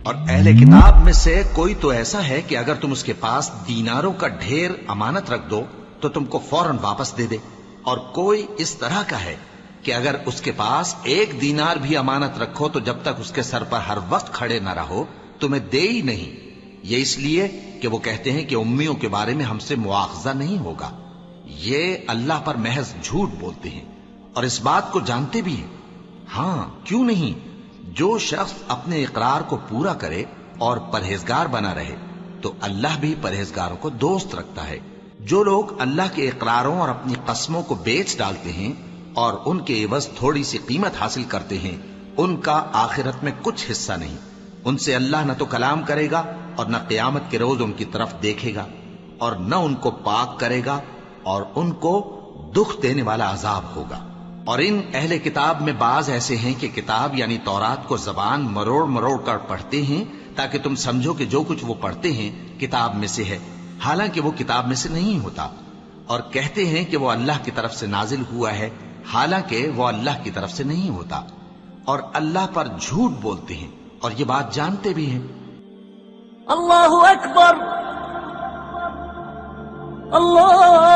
اور اہل کتاب میں سے کوئی تو ایسا ہے کہ اگر تم اس کے پاس دیناروں کا ڈھیر امانت رکھ دو تو تم کو فوراً واپس دے دے، اور کوئی اس طرح کا ہے کہ اگر اس کے پاس 1 دینار بھی امانت رکھو تو جب تک اس کے سر پر ہر وقت کھڑے نہ رہو تمہیں دے ہی نہیں، یہ اس لیے کہ وہ کہتے ہیں کہ امیوں کے بارے میں ہم سے مواخذہ نہیں ہوگا۔ یہ اللہ پر محض جھوٹ بولتے ہیں اور اس بات کو جانتے بھی ہیں۔ ہاں کیوں نہیں، جو شخص اپنے اقرار کو پورا کرے اور پرہیزگار بنا رہے تو اللہ بھی پرہیزگاروں کو دوست رکھتا ہے۔ جو لوگ اللہ کے اقراروں اور اپنی قسموں کو بیچ ڈالتے ہیں اور ان کے عوض تھوڑی سی قیمت حاصل کرتے ہیں، ان کا آخرت میں کچھ حصہ نہیں۔ ان سے اللہ نہ تو کلام کرے گا اور نہ قیامت کے روز ان کی طرف دیکھے گا، اور نہ ان کو پاک کرے گا، اور ان کو دکھ دینے والا عذاب ہوگا۔ اور ان اہل کتاب میں بعض ایسے ہیں کہ کتاب یعنی تورات کو زبان مروڑ مروڑ کر پڑھتے ہیں تاکہ تم سمجھو کہ جو کچھ وہ پڑھتے ہیں کتاب میں سے ہے، حالانکہ وہ کتاب میں سے نہیں ہوتا، اور کہتے ہیں کہ وہ اللہ کی طرف سے نازل ہوا ہے، حالانکہ وہ اللہ کی طرف سے نہیں ہوتا، اور اللہ پر جھوٹ بولتے ہیں اور یہ بات جانتے بھی ہیں۔ اللہ اکبر اللہ